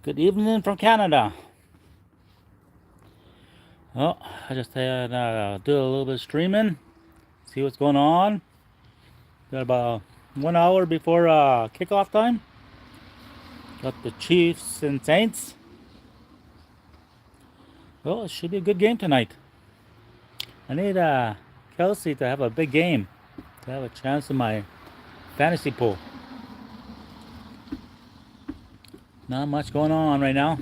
Good evening from Canada. Oh, I just had do a little bit of streaming, see what's going on. Got about 1 hour before kickoff time. Got the Chiefs and Saints. Well, it should be a good game tonight. I need Kelsey to have a big game to have a chance in my fantasy pool. Not much going on right now.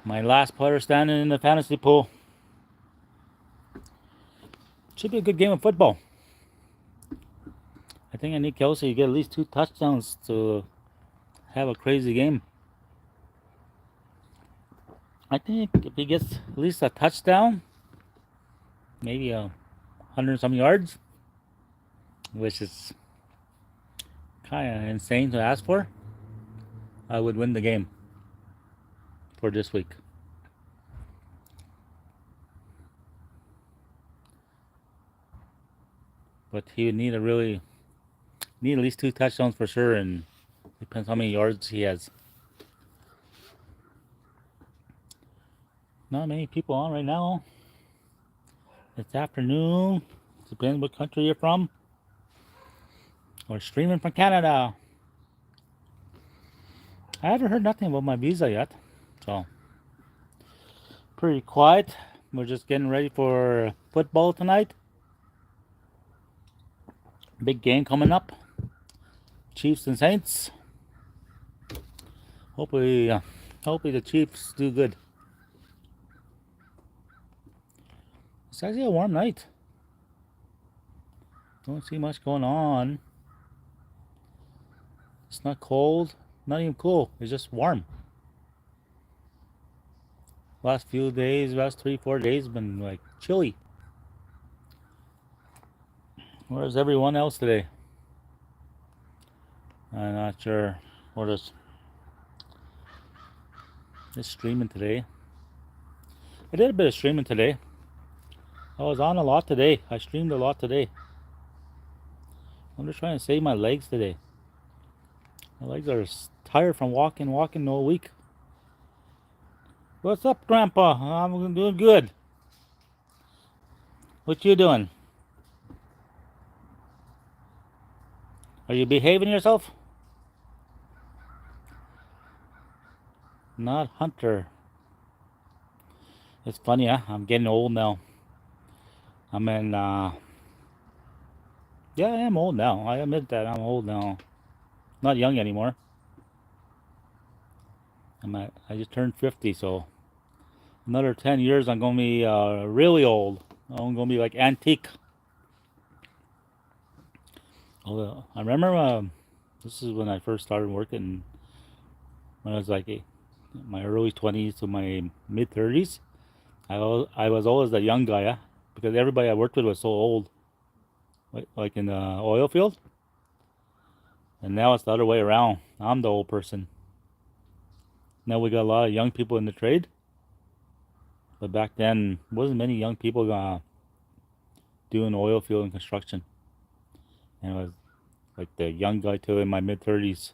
My last player standing in the fantasy pool. Should be a good game of football. I think I need Kelsey to get at least 2 touchdowns to have a crazy game. I think if he gets at least a touchdown, maybe 100 some yards, which is kind of insane to ask for, I would win the game for this week. But he would need at least 2 touchdowns for sure, and depends how many yards he has. Not many people on right now. It's afternoon. Depends what country you're from. We're streaming from Canada. I haven't heard nothing about my visa yet, so pretty quiet. We're just getting ready for football tonight. Big game coming up. Chiefs and Saints. Hopefully the Chiefs do good. It's actually a warm night. Don't see much going on. It's not cold, not even cool. It's just warm. Last few days, last 3-4 days, been like chilly. Where's everyone else today? I'm not sure. We're just streaming today. I did a bit of streaming today. I was on a lot today. I streamed a lot today. I'm just trying to save my legs today. My legs are tired from walking all week. What's up, Grandpa? I'm doing good. What you doing? Are you behaving yourself? Not Hunter. It's funny, huh? I'm getting old now. I'm in, yeah, I am old now. I admit that I'm old now. Not young anymore. I just turned 50, so another 10 years I'm going to be really old. I'm going to be like antique. Oh, I remember this is when I first started working, when I was like my early 20s to my mid 30s. I was always the young guy, because everybody I worked with was so old, like in the oil field. And now it's the other way around. I'm the old person. Now we got a lot of young people in the trade. But back then, wasn't many young people doing oil field and construction. And I was like the young guy till in my mid 30s.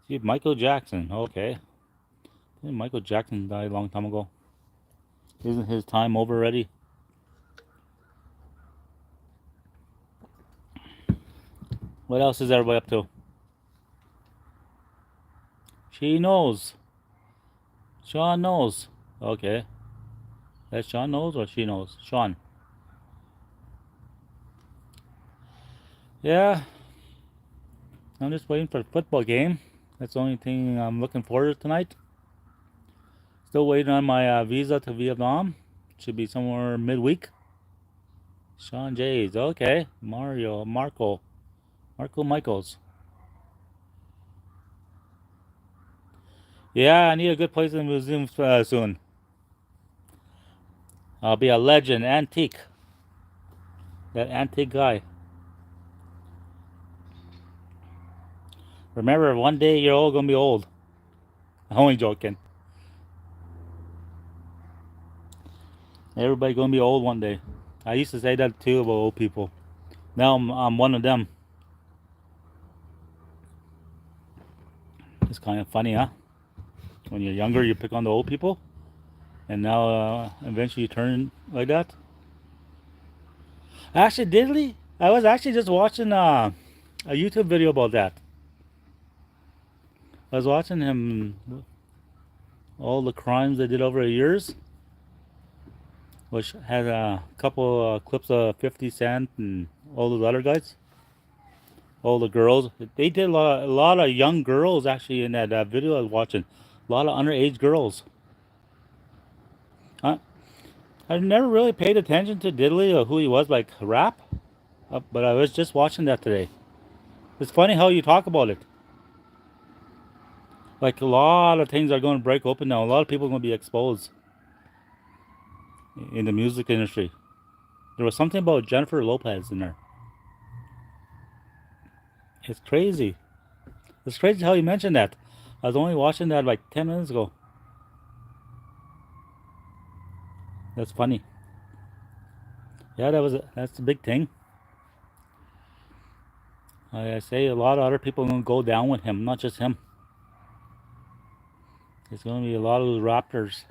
See, Michael Jackson. Okay. Didn't Michael Jackson die a long time ago? Isn't his time over already? What else is everybody up to? She knows. Sean knows. Okay. That Sean knows or she knows? Sean. Yeah. I'm just waiting for the football game. That's the only thing I'm looking forward to tonight. Still waiting on my visa to Vietnam. Should be somewhere midweek. Sean Jays. Okay. Marco Michaels. Yeah, I need a good place in the museum soon. I'll be a legend, antique. That antique guy. Remember, one day you're all gonna be old. I'm only joking. Everybody gonna be old one day. I used to say that too about old people. Now I'm one of them. It's kind of funny, huh? When you're younger, you pick on the old people, and now eventually you turn like that. Actually, Diddley, I was actually just watching a YouTube video about that. I was watching him, all the crimes they did over the years, which had a couple clips of 50 Cent and all those other guys, all the girls. They did a lot of young girls actually in that video I was watching. A lot of underage girls. I, I've never really paid attention to Diddley or who he was, like rap, but I was just watching that today. It's funny how you talk about it. Like a lot of things are going to break open now. A lot of people are going to be exposed in the music industry. There was something about Jennifer Lopez in there. It's crazy. It's crazy how you mentioned that. I was only watching that like 10 minutes ago. That's funny. Yeah, that's a big thing. Like I say, a lot of other people are going to go down with him, not just him. There's going to be a lot of those Raptors,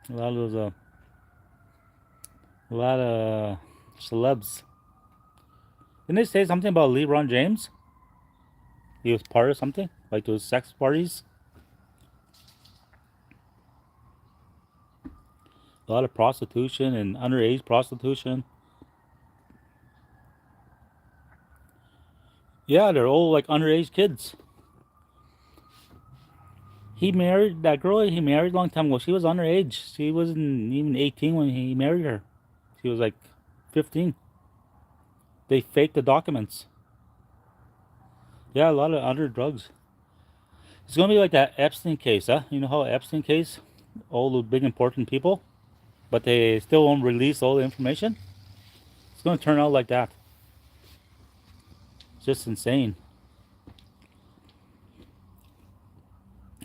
a lot of those, a lot of celebs. Didn't they say something about LeBron James? He was part of something, like those sex parties. A lot of prostitution and underage prostitution. Yeah, they're all like underage kids. He married that girl he married a long time ago. She was underage. She wasn't even 18 when he married her. She was like 15. They faked the documents. Yeah, a lot of other drugs. It's gonna be like that Epstein case, huh? You know how Epstein case, all the big important people, but they still won't release all the information. It's gonna turn out like that. It's just insane.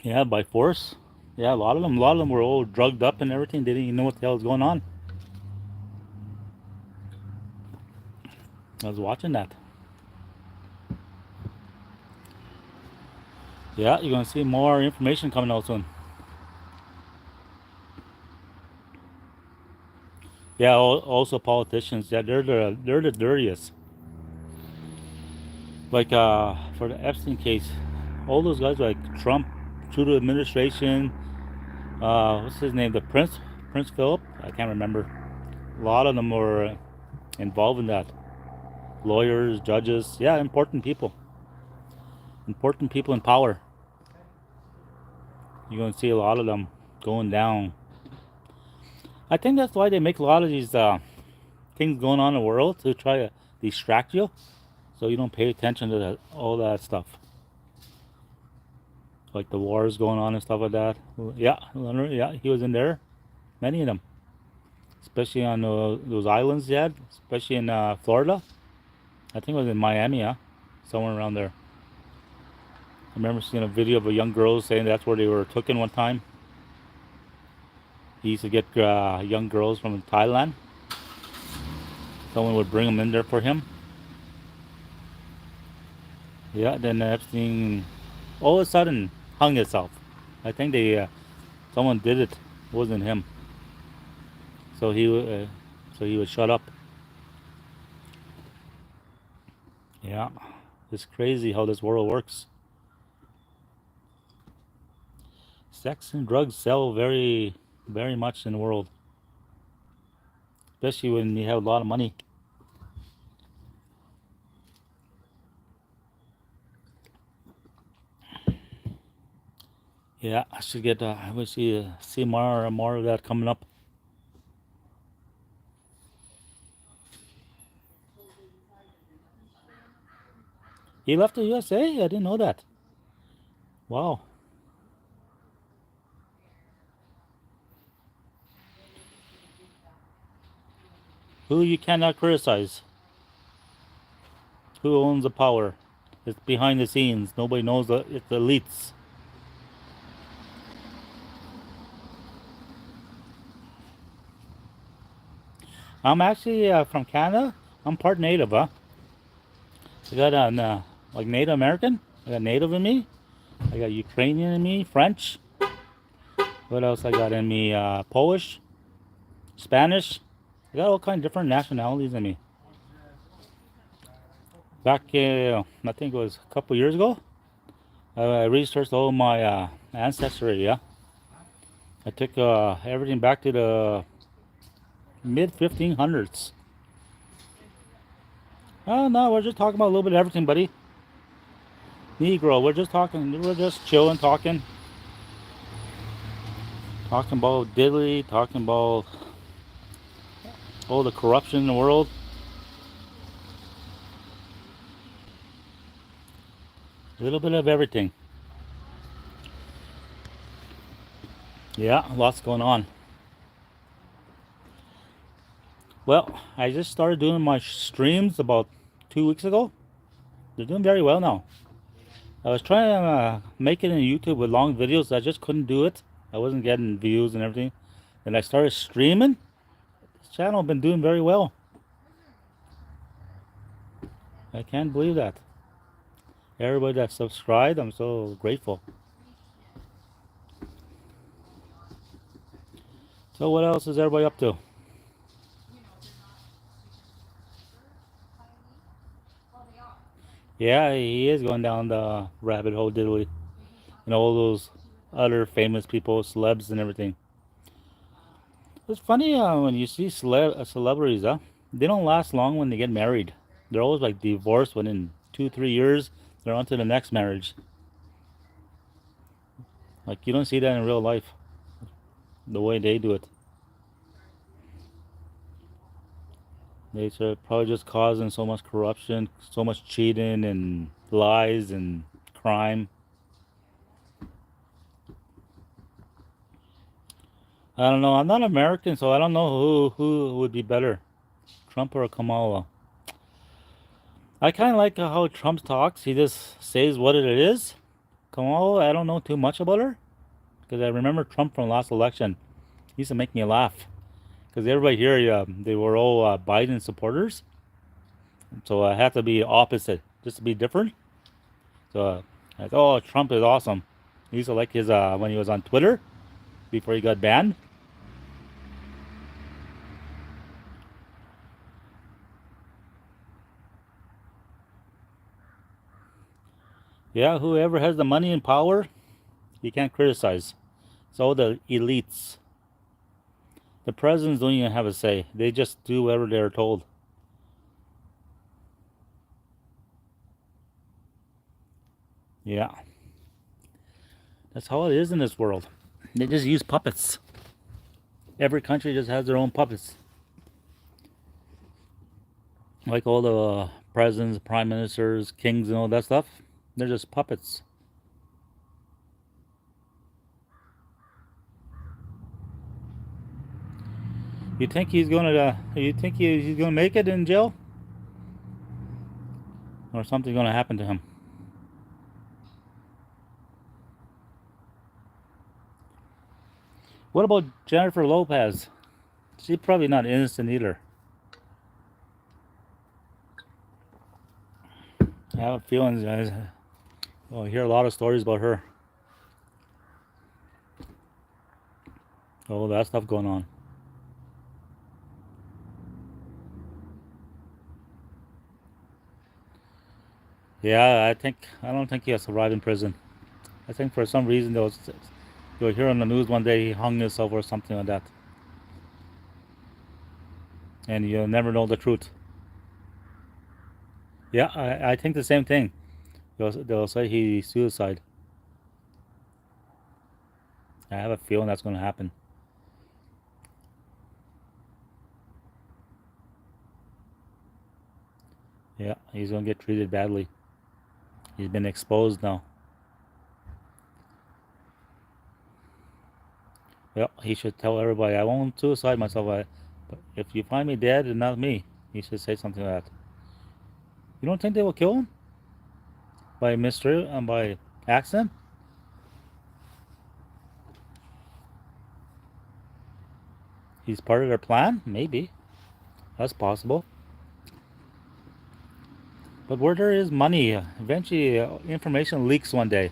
Yeah, by force. Yeah, a lot of them were all drugged up and everything. They didn't even know what the hell was going on. I was watching that. Yeah, you're gonna see more information coming out soon. Yeah, also politicians. Yeah, they're the dirtiest. Like for the Epstein case, all those guys like Trump, Trudeau administration. What's his name? The Prince Philip. I can't remember. A lot of them were involved in that. Lawyers, judges. Yeah, important people. Important people in power. You're gonna see a lot of them going down. I think that's why they make a lot of these things going on in the world to try to distract you, so you don't pay attention to all that stuff, like the wars going on and stuff like that. Yeah, yeah, he was in there, many of them, especially on those islands he had, especially in Florida. I think it was in Miami, huh? Somewhere around there. I remember seeing a video of a young girl saying that's where they were taken one time. He used to get young girls from Thailand. Someone would bring them in there for him. Yeah, then Epstein all of a sudden hung himself. I think someone did it. It wasn't him. So he would shut up. Yeah, it's crazy how this world works. Sex and drugs sell very, very much in the world, especially when you have a lot of money. Yeah, I should get. I wish see more of that coming up. He left the USA. I didn't know that. Wow. Who you cannot criticize. Who owns the power? It's behind the scenes. Nobody knows it's the elites. I'm actually from Canada. I'm part native, huh? I got like Native American. I got Native in me. I got Ukrainian in me. French. What else I got in me? Polish, Spanish. I got all kinds of different nationalities in me. Back, I think it was a couple years ago, I researched all my ancestry. Yeah, I took everything back to the mid 1500s. Oh no, we're just talking about a little bit of everything, buddy. Negro, we're just talking. We're just chilling, talking about diddly, talking about all the corruption in the world. A little bit of everything. Yeah, lots going on. Well, I just started doing my streams about 2 weeks ago. They're doing very well now. I was trying to make it in YouTube with long videos. I just couldn't do it. I wasn't getting views and everything. Then I started streaming. This channel has been doing very well. I can't believe that. Everybody that subscribed, I'm so grateful. So what else is everybody up to? Yeah, he is going down the rabbit hole, diddly. And all those other famous people, celebs and everything. It's funny when you see celebrities, they don't last long when they get married. They're always like divorced within 2, 3 years. They're on to the next marriage. Like you don't see that in real life, the way they do it. They're probably just causing so much corruption, so much cheating and lies and crime. I don't know. I'm not American, so I don't know who would be better, Trump or Kamala. I kind of like how Trump talks. He just says what it is. Kamala, I don't know too much about her because I remember Trump from last election. He used to make me laugh because everybody here, they were all Biden supporters. So I had to be opposite just to be different. So I thought, oh, Trump is awesome. I used to like his when he was on Twitter before he got banned. Yeah, whoever has the money and power, you can't criticize. It's all the elites. The presidents don't even have a say. They just do whatever they're told. Yeah. That's how it is in this world. They just use puppets. Every country just has their own puppets. Like all the presidents, prime ministers, kings, and all that stuff. They're just puppets. You think he's gonna? You think he's gonna make it in jail, or something's gonna happen to him? What about Jennifer Lopez? She's probably not innocent either. I have a feeling, guys. Well, I hear a lot of stories about her. All that stuff going on. Yeah, I don't think he'll survive in prison. I think for some reason you'll hear on the news one day he hung himself or something like that, and you'll never know the truth. Yeah, I think the same thing. They'll say he suicide. I have a feeling that's going to happen. Yeah, he's going to get treated badly. He's been exposed now. Well, he should tell everybody, I won't suicide myself. But if you find me dead and not me, he should say something like that. You don't think they will kill him? By mystery and by accident? He's part of their plan? Maybe. That's possible. But where there is money, eventually information leaks one day.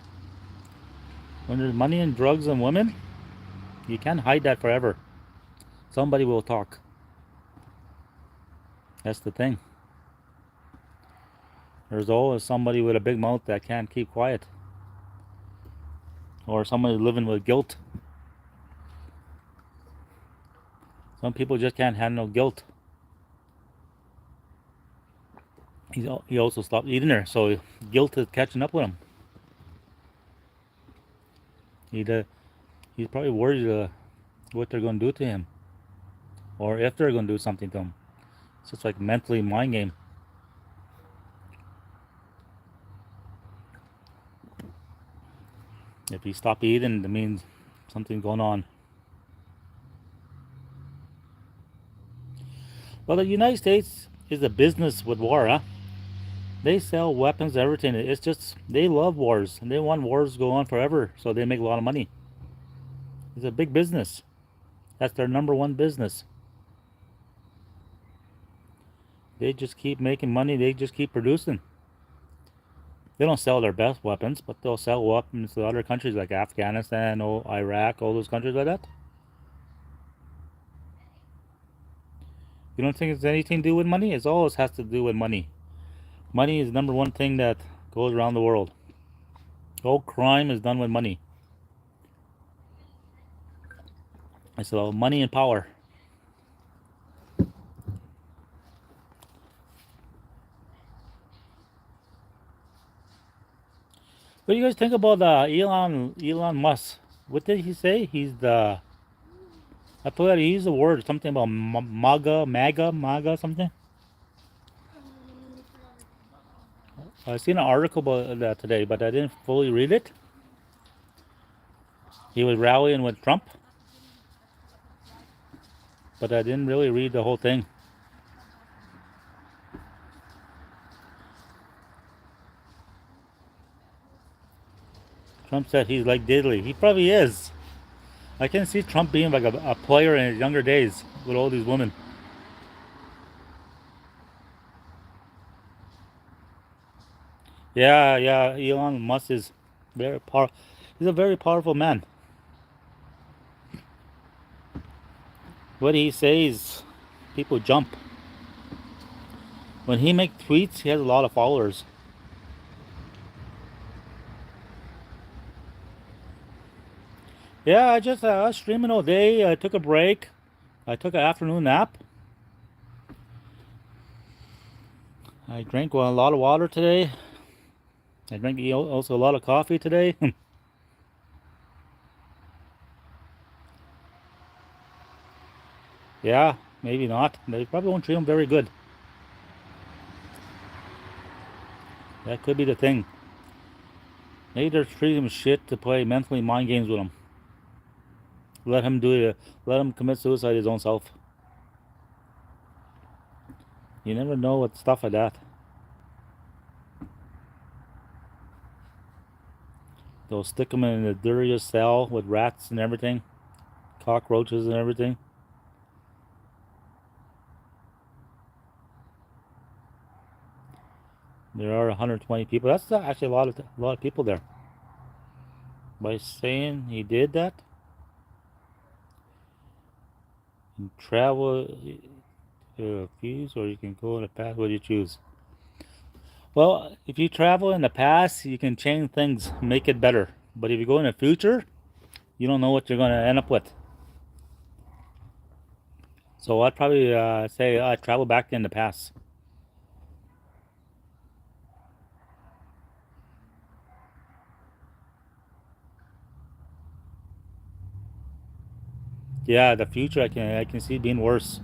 When there's money and drugs and women, you can't hide that forever. Somebody will talk. That's the thing. There's always somebody with a big mouth that can't keep quiet. Or somebody living with guilt. Some people just can't handle guilt. He also stopped eating her, so guilt is catching up with him. He's probably worried what they're going to do to him. Or if they're going to do something to him. It's just like mentally mind game. If he stop eating, that means something's going on. Well, the United States is a business with war, huh? They sell weapons, everything. It's just, they love wars. And they want wars to go on forever, so they make a lot of money. It's a big business. That's their number one business. They just keep making money. They just keep producing. They don't sell their best weapons, but they'll sell weapons to other countries like Afghanistan, or Iraq, all those countries like that. You don't think it's anything to do with money? It always has to do with money. Money is the number one thing that goes around the world. All crime is done with money. It's about money and power. What do you guys think about Elon Musk? What did he say? I forgot he used the word something about MAGA something. I seen an article about that today, but I didn't fully read it. He was rallying with Trump, but I didn't really read the whole thing. Trump said he's like diddly. He probably is. I can see Trump being like a player in his younger days with all these women. Yeah, yeah. Elon Musk is very powerful. He's a very powerful man. What he says, people jump. When he makes tweets, he has a lot of followers. Yeah, I was streaming all day. I took a break. I took an afternoon nap. I drank a lot of water today. I drank also a lot of coffee today. Yeah, maybe not. They probably won't treat him very good. That could be the thing. Maybe they're treating him shit to play mentally mind games with him. Let him do it. Let him commit suicide his own self. You never know with stuff like that. They'll stick him in the dirtiest cell with rats and everything, cockroaches and everything. There are 120 people. That's actually a lot of people there. By saying he did that, you can travel fees, or you can go in the past. What do you choose? Well, if you travel in the past, you can change things, make it better. But if you go in the future, you don't know what you're going to end up with. So I'd probably say I travel back in the past. Yeah, the future I can see being worse.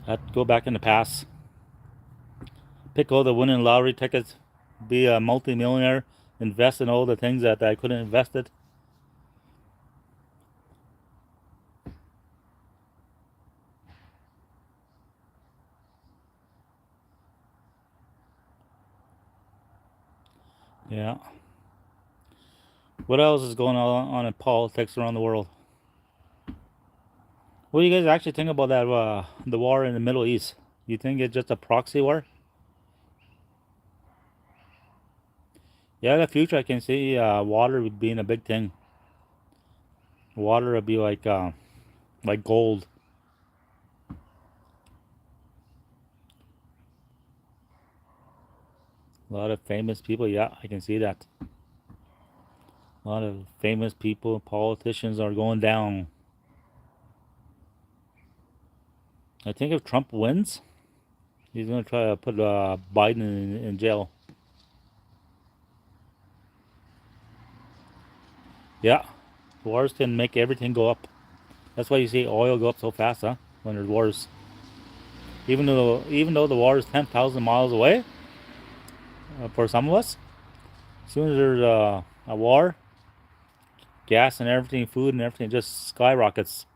I'd go back in the past. Pick all the winning lottery tickets, be a multi-millionaire, invest in all the things that I couldn't invest it. Yeah. What else is going on in politics around the world? What do you guys actually think about that the war in the Middle East? You think it's just a proxy war? Yeah, in the future I can see water would being a big thing. Water would be like gold. A lot of famous people. Yeah, I can see that. A lot of famous people, politicians are going down. I think if Trump wins, he's gonna try to put Biden in jail. Yeah, wars can make everything go up. That's why you see oil go up so fast, huh? When there's wars. Even though the war is 10,000 miles away, for some of us, as soon as there's a war, gas and everything, food and everything just skyrockets.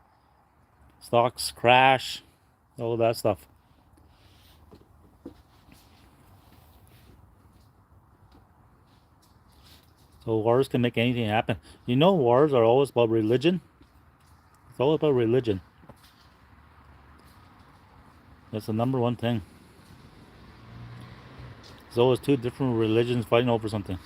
Stocks crash, all that stuff. So wars can make anything happen. You know, wars are always about religion. It's all about religion. That's the number one thing. There's always two different religions fighting over something.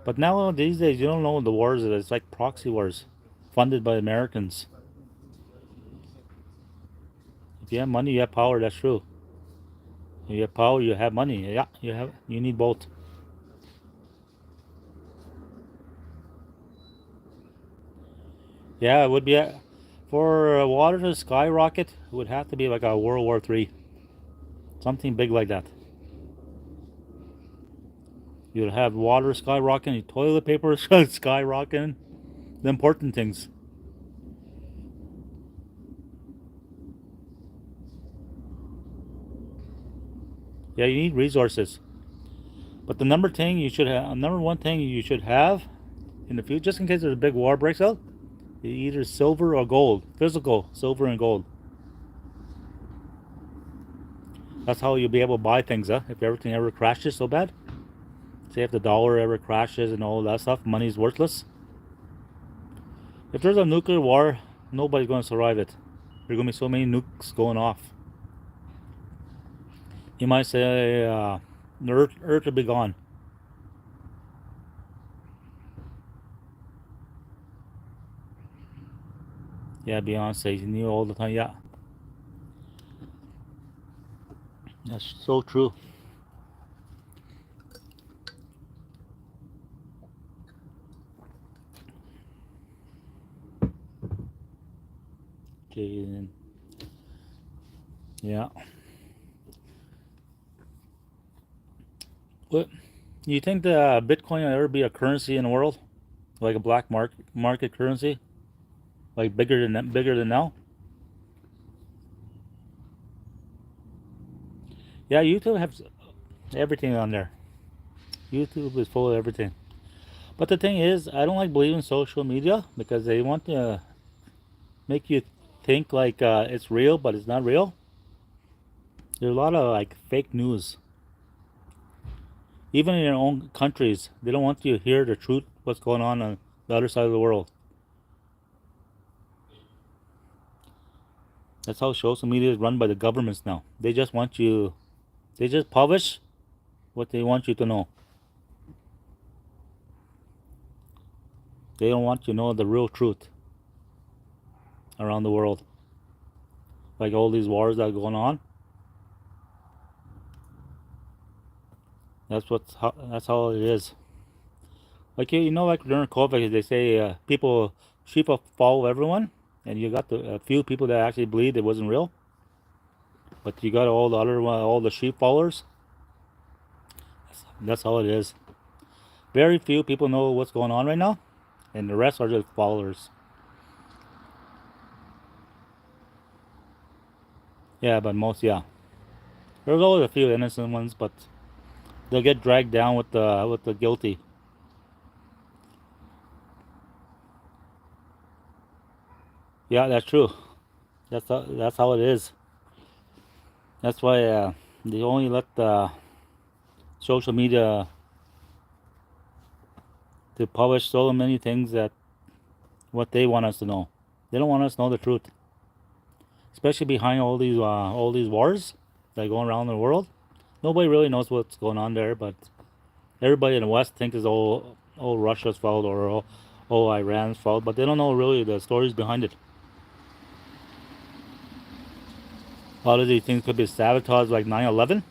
But now these days, you don't know the wars. It's like proxy wars, funded by Americans. If you have money, you have power. That's true. If you have power, you have money. Yeah, You need both. Yeah, it would be for water to skyrocket. It would have to be like a World War III, something big like that. You'd have water skyrocketing, toilet paper skyrocketing, the important things. Yeah, you need resources. But the number one thing you should have in the future, just in case there's a big war breaks out, is either silver or gold, physical silver and gold. That's how you'll be able to buy things, huh? If everything ever crashes so bad, say if the dollar ever crashes and all that stuff, money's worthless. If there's a nuclear war, nobody's going to survive it. There's going to be so many nukes going off. You might say Earth will be gone. Yeah, Beyonce, you knew all the time. Yeah, that's so true. Jaden. Yeah. What? You think the Bitcoin will ever be a currency in the world, like a black market currency, like bigger than now? Yeah, YouTube has everything on there. YouTube is full of everything. But the thing is, I don't like believing social media because they want to make you think like it's real, but it's not real. There's a lot of like fake news. Even in your own countries, they don't want you to hear the truth, what's going on the other side of the world. That's how social media is run by the governments now. They just publish what they want you to know. They don't want you to know the real truth around the world. Like all these wars that are going on. That's how it is. Like like during COVID, they say sheep follow everyone, and you got a few people that actually believed it wasn't real, but you got all the other all the sheep followers. That's how it is. Very few people know what's going on right now, and the rest are just followers. Yeah, but yeah. There's always a few innocent ones, but they'll get dragged down with the guilty. Yeah, that's true. That's how it is. That's why they only let the social media to publish so many things that what they want us to know. They don't want us to know the truth, especially behind all these wars. that go around the world. Nobody really knows what's going on there, but everybody in the West thinks it's all Russia's fault or all Iran's fault, but they don't know really the stories behind it. A lot of these things could be sabotaged, like 9/11,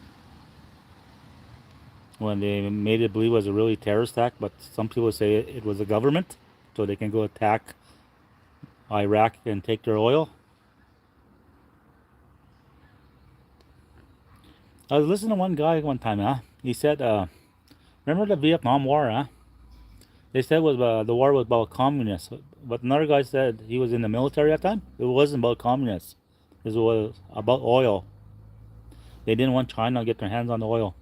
when they made it believe it was a really terrorist attack, but some people say it was the government, so they can go attack Iraq and take their oil. I was listening to one guy one time, huh? He said, remember the Vietnam War, huh? They said the war was about communists, but another guy said he was in the military at the time. It wasn't about communists. It was about oil. They didn't want China to get their hands on the oil.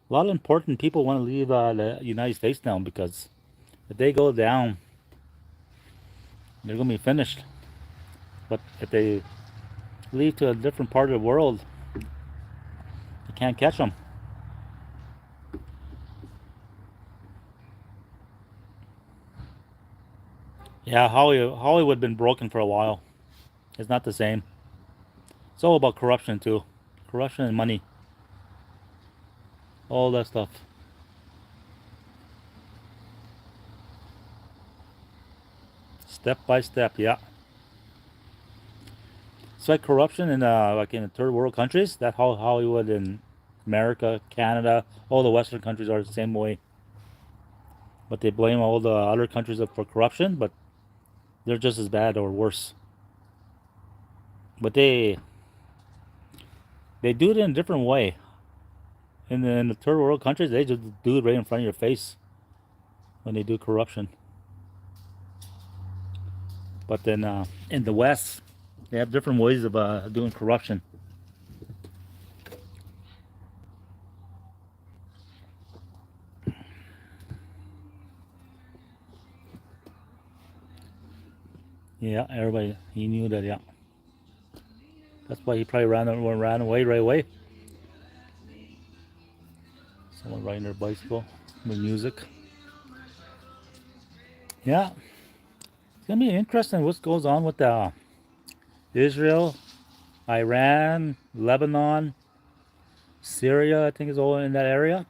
A lot of important people want to leave the United States now because if they go down, they're going to be finished. But if they leave to a different part of the world, you can't catch them. Yeah, Hollywood been broken for a while. It's not the same. It's all about corruption too. Corruption and money. All that stuff. Step by step, yeah. It's like corruption in like in the third world countries. That how Hollywood in America, Canada, all the Western countries are the same way. But they blame all the other countries for corruption, but they're just as bad or worse. But they do it in a different way. In the third world countries, they just do it right in front of your face when they do corruption. But then in the West, they have different ways of doing corruption. Yeah, everybody, he knew that, yeah. That's why he probably ran away right away. Someone riding their bicycle with music. Yeah, it's gonna be interesting what goes on with Israel, Iran, Lebanon, Syria. I think is all in that area.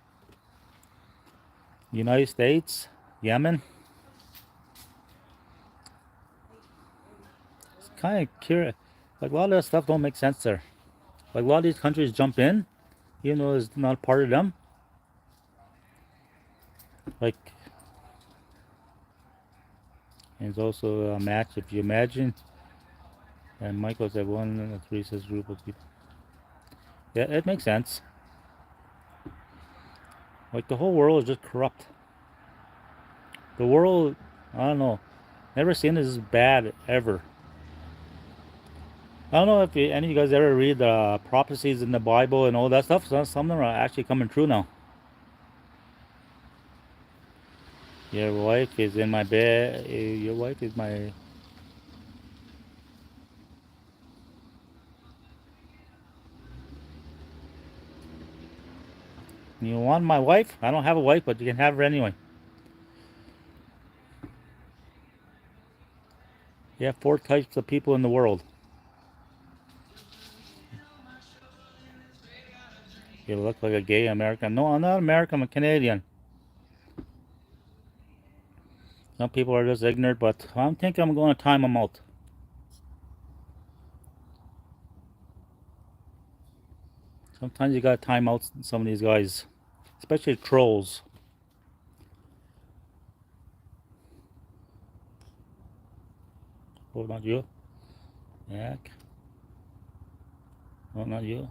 United States, Yemen. It's kind of curious. Like a lot of that stuff don't make sense there. Like a lot of these countries jump in, even though it's not part of them. Like, and it's also a match. If you imagine, and Michael said one and three says group of people. Yeah, it makes sense. Like the whole world is just corrupt. The world, I don't know, never seen this bad ever. I don't know if any of you guys ever read the prophecies in the Bible and all that stuff. Some of them are actually coming true now. Your wife is in my bed. Your wife is my. You want my wife? I don't have a wife, but you can have her anyway. You have 4 types of people in the world. You look like a gay American. No, I'm not American. I'm a Canadian. Some people are just ignorant, but I think I'm going to time them out. Sometimes you gotta time out some of these guys, especially trolls. Oh, not you. Yak. Oh, not you.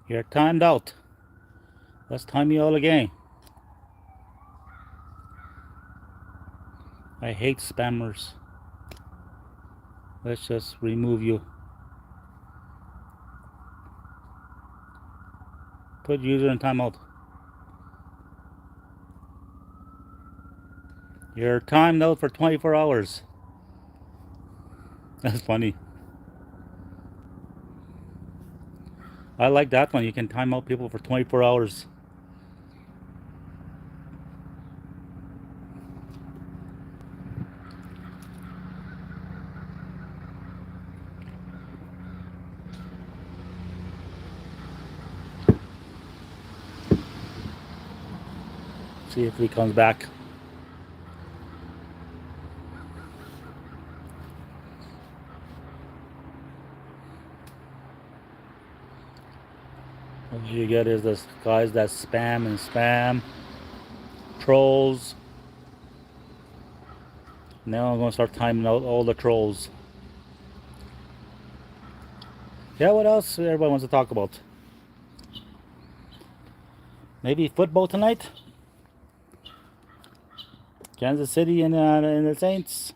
You're timed out. Let's time you all again. I hate spammers. Let's just remove you. Put user in timeout. You're timed out for 24 hours. That's funny. I like that one. You can time out people for 24 hours. See if he comes back. What you get is this guys that spam and spam, trolls. Now I'm gonna start timing out all the trolls. Yeah, what else everybody wants to talk about? Maybe football tonight? Kansas City and the Saints.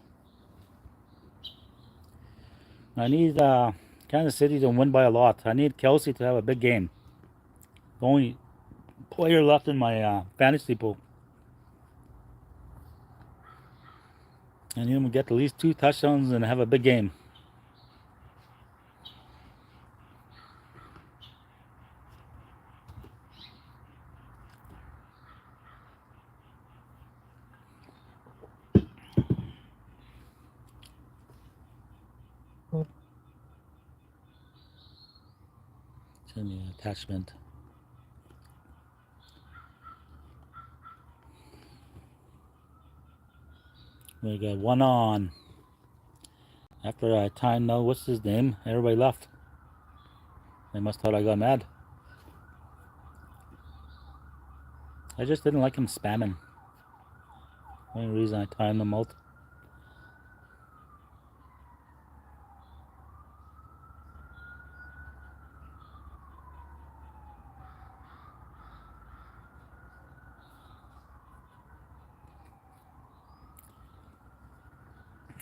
I need Kansas City to win by a lot. I need Kelsey to have a big game. The only player left in my fantasy pool. I need him to get at least 2 touchdowns and have a big game. Send me an attachment. We got one on. After I timed out, what's his name? Everybody left. They must thought I got mad. I just didn't like him spamming. Only reason I timed them out.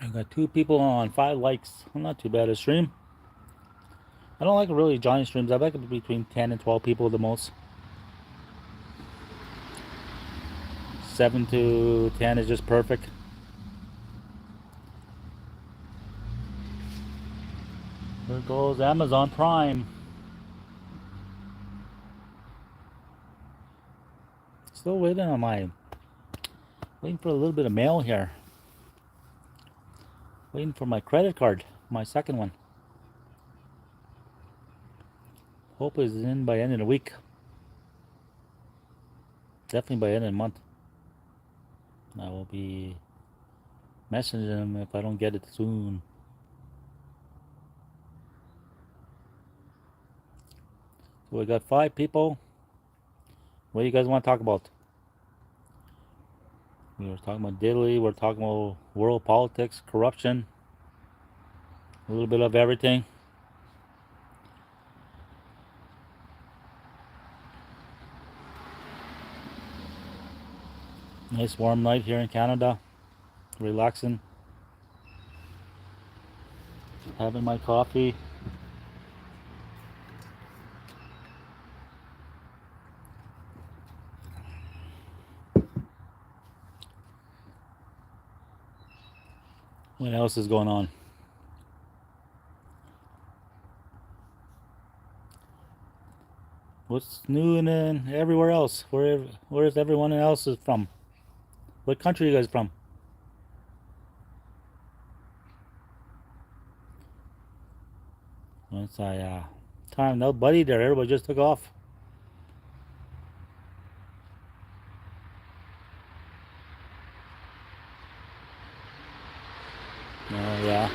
I got 2 people on, 5 likes. Not too bad a stream. I don't like really giant streams. I like it between 10 and 12 people the most. 7 to 10 is just perfect. There goes Amazon Prime. Still waiting on waiting for a little bit of mail here. Waiting for my credit card, my second one. Hope it's in by end of the week. Definitely by end of the month. I will be messaging them if I don't get it soon. So we got 5 people. What do you guys want to talk about? We were talking about Italy. We're talking about world politics, corruption, a little bit of everything. Nice warm night here in Canada. Relaxing. Having my coffee. What else is going on? What's new and then everywhere else? Where's everyone else is from? What country are you guys from? Once I timed out buddy there, everybody just took off. Yeah.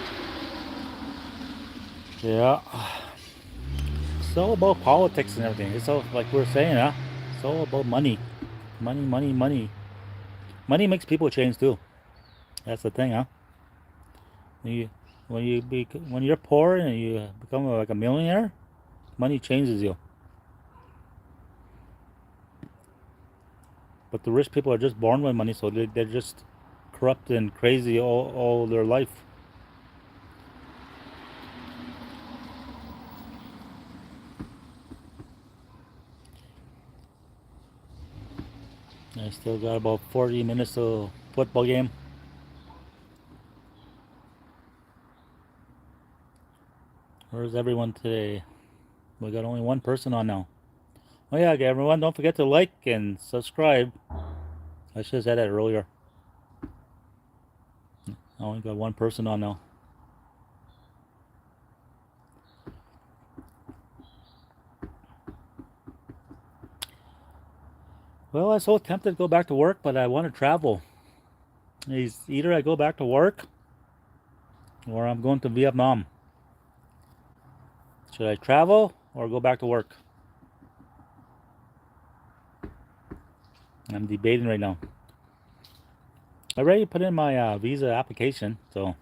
Yeah. It's all about politics and everything. It's all like we're saying, huh? It's all about money. Money, money, money. Money makes people change too. That's the thing, huh? You, when you're poor and you become like a millionaire, money changes you. But the rich people are just born with money, so they're just corrupt and crazy all their life. I still got about 40 minutes of football game. Where's everyone today? We got only one person on now. Oh yeah, everyone, don't forget to like and subscribe. I should have said that earlier. I only got one person on now. Well, I'm so tempted to go back to work, but I want to travel. Either I go back to work or I'm going to Vietnam. Should I travel or go back to work? I'm debating right now. I already put in my visa application, so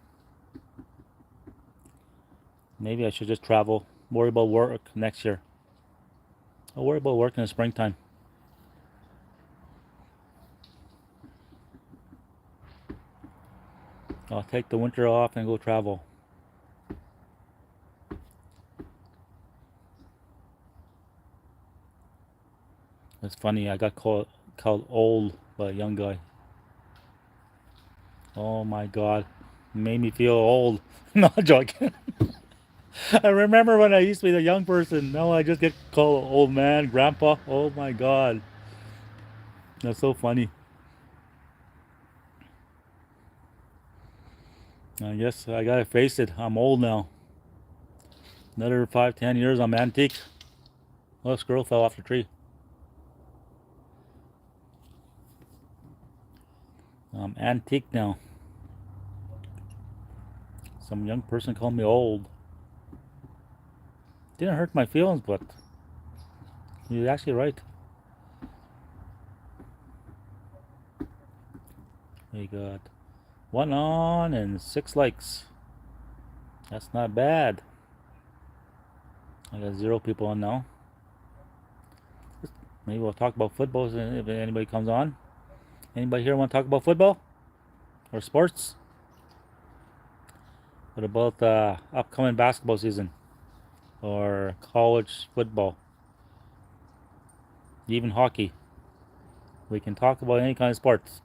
maybe I should just travel. Worry about work next year. I'll worry about work in the springtime. I'll take the winter off and go travel. It's funny, I got called old by a young guy. Oh my god. It made me feel old. Not joking. I remember when I used to be a young person. Now I just get called old man, grandpa. Oh my god. That's so funny. I guess I gotta face it. I'm old now. Another 5, 10 years, I'm antique. Oh, this girl fell off the tree. I'm antique now. Some young person called me old. Didn't hurt my feelings, but he's actually right. We got 1 on and 6 likes. That's not bad. I got 0 people on now. Maybe we'll talk about football if anybody comes on. Anybody here want to talk about football or sports? What about the upcoming basketball season or college football? Even hockey. We can talk about any kind of sports.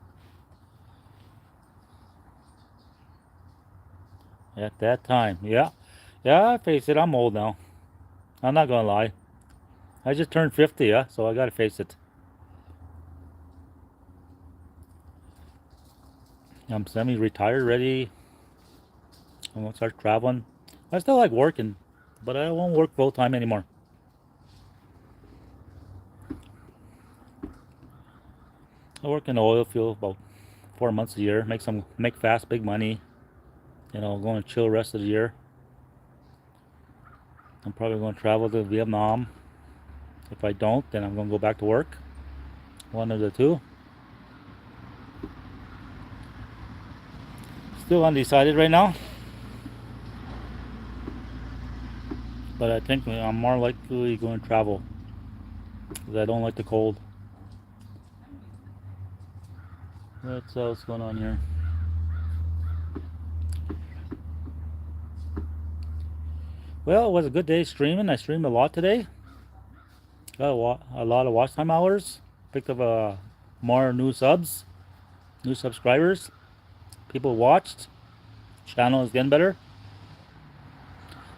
At that time, yeah. Yeah, I face it. I'm old now. I'm not gonna lie. I just turned 50, yeah, so I gotta face it. I'm semi-retired, ready. I'm gonna start traveling. I still like working, but I won't work full time anymore. I work in the oil field about 4 months a year. Make fast, big money. Going to chill rest of the year. I'm probably going to travel to Vietnam. If I don't, then I'm going to go back to work. One of the two. Still undecided right now. But I think I'm more likely going to travel. Because I don't like the cold. What's else going on here? Well, it was a good day streaming. I streamed a lot today. Got a lot of watch time hours. Picked up more new subs, new subscribers. People watched. Channel is getting better.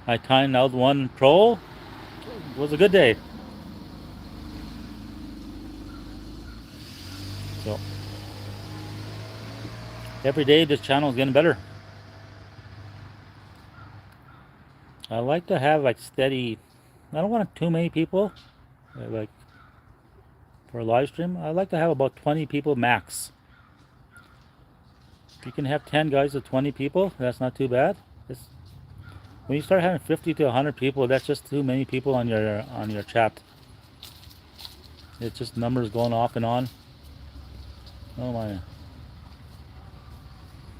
I timed out one troll. It was a good day. So every day this channel is getting better. I like to have steady. I don't want too many people. Like for a live stream, I like to have about 20 people max. If you can have 10 guys with 20 people, that's not too bad. When you start having 50 to 100 people, that's just too many people on your chat. It's just numbers going off and on. Oh my!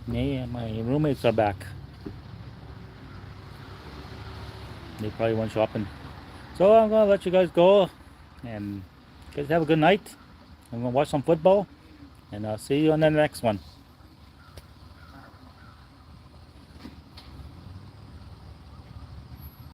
My roommates are back. They probably went shopping. So I'm gonna let you guys go, and you guys have a good night. I'm gonna watch some football, and I'll see you on the next one.